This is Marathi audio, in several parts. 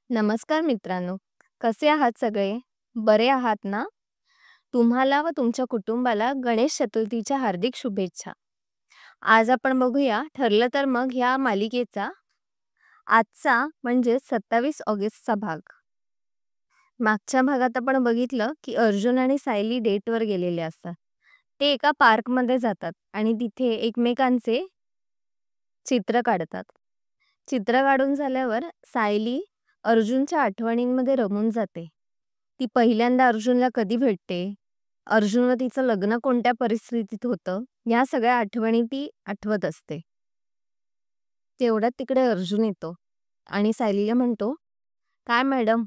नमस्कार मित्रांनो, कसे आहात सगळे? बरे आहात ना? तुम्हाला व तुमच्या कुटुंबाला गणेश चतुर्थीच्या हार्दिक शुभेच्छा. आज आपण बघूया ठरलं तर मग ह्या मालिकेचा आजचा म्हणजे 27 ऑगस्टचा भाग. मागच्या भागात आपण बघितलं की अर्जुन आणि सायली डेटवर गेलेले असतात. ते एका पार्कमध्ये जातात आणि तिथे एकमेकांचे चित्र काढतात. चित्र काढून झाल्यावर सायली अर्जुनच्या आठवणींमध्ये रमून जाते. ती पहिल्यांदा अर्जुनला कधी भेटते, अर्जुन व तिचं लग्न कोणत्या परिस्थितीत होतं, या सगळ्या आठवणी ती आठवत असते. तेवढ्यात तिकडे अर्जुन येतो आणि सायलीला म्हणतो, "काय मॅडम,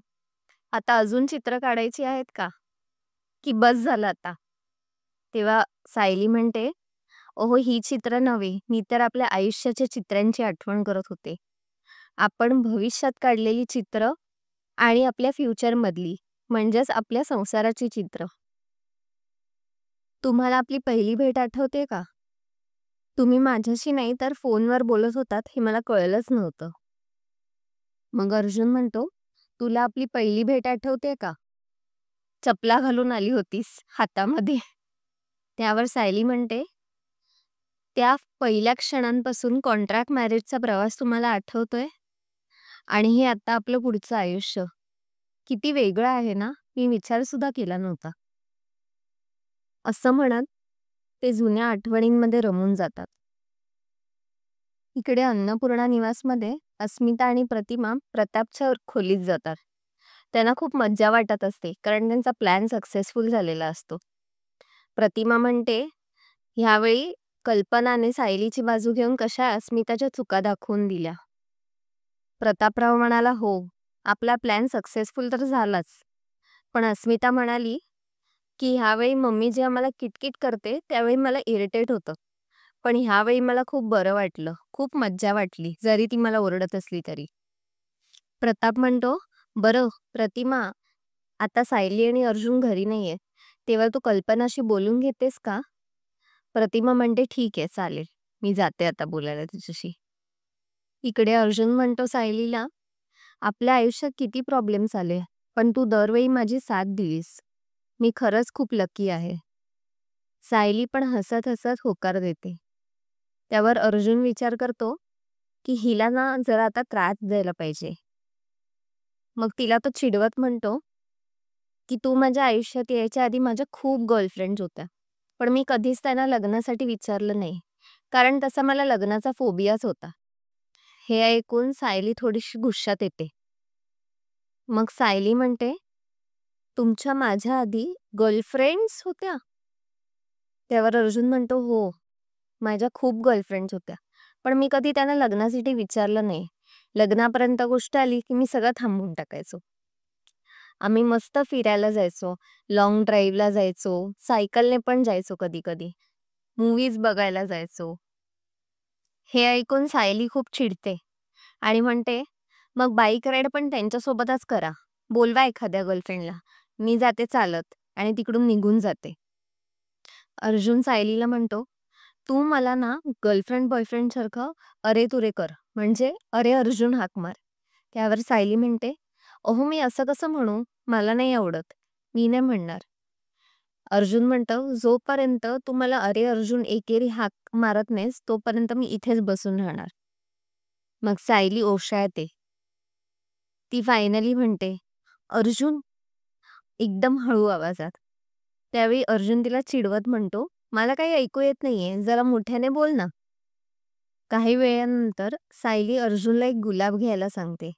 आता अजून चित्र काढायची आहेत का? की बस झालं आता?" तेव्हा सायली म्हणते, "ओहो, ही चित्र नव्हे, मी तर आपल्या आयुष्याच्या चित्रांची आठवण करत होते. आपण भविष्यात काढलेली चित्र आणि आपल्या फ्युचरमधली, म्हणजेच आपल्या संसाराची चित्र. तुम्हाला आपली पहिली भेट आठवते का? तुम्ही माझ्याशी नाही तर फोनवर बोलत होतात हे मला कळलंच नव्हतं." मग अर्जुन म्हणतो, "तुला आपली पहिली भेट आठवते का? चपला घालून आली होतीस हातामध्ये." त्यावर सायली म्हणते, "त्या पहिल्या क्षणांपासून कॉन्ट्रॅक्ट मॅरेजचा प्रवास तुम्हाला आठवतोय? आणि हे आता आपलं पुढचं आयुष्य. किती वेगळं आहे ना, मी विचार सुद्धा केला नव्हता." असं म्हणत ते जुन्या आठवणींमध्ये रमून जातात. इकडे अन्नपूर्णा निवासमध्ये अस्मिता आणि प्रतिमा प्रतापच्या खोलीत जातात. त्यांना खूप मज्जा वाटत असते कारण त्यांचा प्लॅन सक्सेसफुल झालेला असतो. प्रतिमा म्हणते, ह्यावेळी कल्पनाने सायलीची बाजू घेऊन कशा अस्मिताच्या चुका दाखवून दिल्या. प्रतापराव म्हणाला, "हो, आपला प्लॅन सक्सेसफुल तर झालाच." पण अस्मिता म्हणाली की ह्यावेळी मम्मी जे आम्हाला किटकिट करते त्यावेळी मला इरिटेट होतं. पण ह्यावेळी मला खूप बरं वाटलं, खूप मज्जा वाटली, जरी ती मला ओरडत असली तरी. प्रताप म्हणतो, "बरं प्रतिमा, आता सायली आणि अर्जुन घरी नाहीये, तेव्हा तू कल्पनाशी बोलून घेतेस का?" प्रतिमा म्हणते, "ठीक आहे, चालेल, मी जाते आता बोलायला तिच्याशी." इकडे अर्जुन म्हणतो सायलीला, "आपल्या आयुष्यात किती प्रॉब्लेम्स आले, पण तू दरवेळी माझी साथ दिलीस. मी खरंच खूप लकी आहे." सायली पण हसत हसत होकार देते. त्यावर अर्जुन विचार करतो की हिला ना जरा आता त्रास द्यायला पाहिजे. मग तिला तो चिडवत म्हणतो की "तू माझ्या आयुष्यात यायच्या आधी माझ्या खूप गर्लफ्रेंड्स होत्या, पण मी कधीच त्यांना लग्नासाठी विचारलं नाही, कारण तसा मला लग्नाचा फोबियाच होता." हे ऐकून सायली थोडीशी गुस्सात येते. मग सायली म्हणते, "तुमच्या माझ्या आधी गर्लफ्रेंड्स होत्या?" त्यावर अर्जुन म्हणतो, "हो, माझ्या खूप गर्लफ्रेंड्स होत्या, पण मी कधी त्यांना लग्नासाठी विचारलं नाही. लग्नापर्यंत गोष्ट आली की मी सगळं थांबवून टाकायचो. आम्ही मस्त फिरायला जायचो, लॉंग ड्राईव्हला जायचो, सायकलने पण जायचो कधी-कधी, मूव्हीज बघायला जायचो." हे ऐकून सायली खूप चिडते आणि म्हणते, "मग बाईक राईड पण त्यांच्यासोबतच करा. बोलवा एखाद्या गर्लफ्रेंडला. मी जाते चालत." आणि तिकडून निघून जाते. अर्जुन सायलीला म्हणतो, "तू मला ना गर्लफ्रेंड बॉयफ्रेंड सारखं अरे तुरे कर, म्हणजे अरे अर्जुन हाक मार." त्यावर सायली म्हणते, "अहो, मी असं कसं म्हणू, मला नाही आवडत, मी नाही म्हणणार." अर्जुन म्हणतो, "जोपर्यंत तू मला अरे अर्जुन एकेरी हाक मारत नाहीस तोपर्यंत मी इथेच बसून राहणार." मग सायली ओशाळते. ती फायनली म्हणते, "अर्जुन," एकदम हळू आवाजात. त्यावेळी अर्जुन तिला चिडवत म्हणतो, "मला काही ऐकू येत नाहीये, जरा मोठ्याने बोल ना." काही वेळानंतर सायली अर्जुनला एक गुलाब घ्यायला सांगते.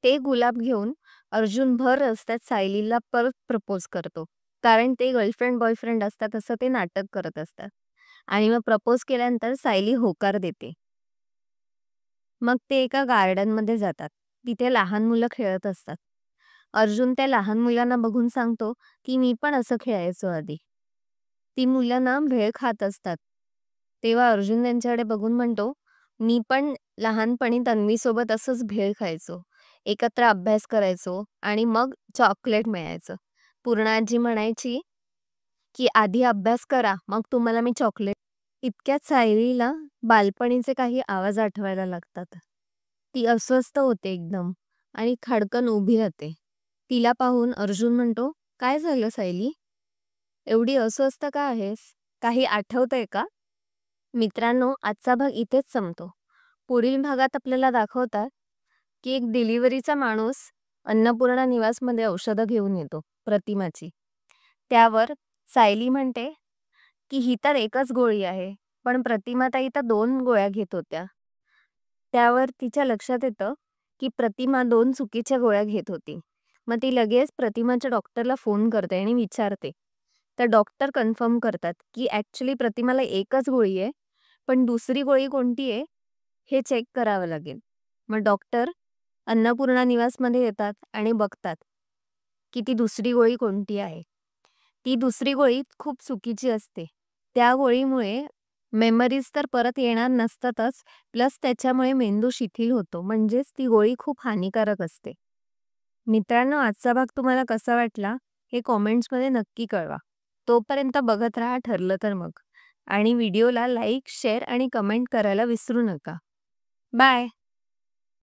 ते गुलाब घेऊन अर्जुन भर रस्त्यात सायलीला परत प्रपोज करतो. कारण ते गर्लफ्रेंड बॉयफ्रेंड असतात असं ते नाटक करत असतात. आणि मग प्रपोज केल्यानंतर सायली होकार देते. मग ते एका गार्डनमध्ये जातात. तिथे लहान मुलं खेळत असतात. अर्जुन त्या लहान मुलांना बघून सांगतो की मी पण असं खेळायचो आधी. ती मुलं ना भेळ खात असतात. तेव्हा अर्जुन त्यांच्याकडे बघून म्हणतो, "मी पण लहानपणी तन्वीसोबत असंच भेळ खायचो. एकत्र अभ्यास करायचो आणि मग चॉकलेट मिळायचं. पूर्णाजी म्हणायची की आधी अभ्यास करा, मग तुम्हाला मी चॉकलेट." इतक्यात सायलीला बालपणीचे काही आवाज आठवायला लागतात. ती अस्वस्थ होते एकदम आणि खाडकन उभी राहते. तिला पाहून अर्जुन म्हणतो, "काय झालं सायली? एवढी अस्वस्थ का आहेस? काही आठवतंय का?" मित्रांनो, आजचा भाग इथेच संपतो. पुढील भागात आपल्याला दाखवतात की एक डिलिव्हरीचा माणूस अन्नपूर्णा निवासमध्ये औषधं घेऊन येतो प्रतिमाची. त्यावर सायली म्हणते की ही तर एकच गोळी आहे, पण प्रतिमा ताई तर 2 गोळ्या घेत होत्या. त्यावर तिच्या लक्षात येतं की प्रतिमा 2 चुकीच्या गोळ्या घेत होती. मग ती लगेच प्रतिमाच्या डॉक्टरला फोन करते आणि विचारते. तर डॉक्टर कन्फर्म करतात की ॲक्चुअली प्रतिमाला एकच गोळी आहे, पण दुसरी गोळी कोणती आहे हे चेक करावं लागेल. मग डॉक्टर अन्नपूर्णा निवासमध्ये येतात आणि बघतात की ती दुसरी गोळी कोणती आहे. ती दुसरी गोळी खूप चुकीची असते. त्या गोळीमुळे मेमरीज तर परत येणार नसतातच, प्लस त्याच्यामुळे मेंदू शिथिल होतो. म्हणजेच ती गोळी खूप हानिकारक असते. मित्रांनो, आजचा भाग तुम्हाला कसा वाटला हे कॉमेंट्समध्ये नक्की कळवा. तोपर्यंत बघत राहा ठरलं तर मग. आणि व्हिडिओला लाईक, शेअर आणि कमेंट करायला विसरू नका. बाय.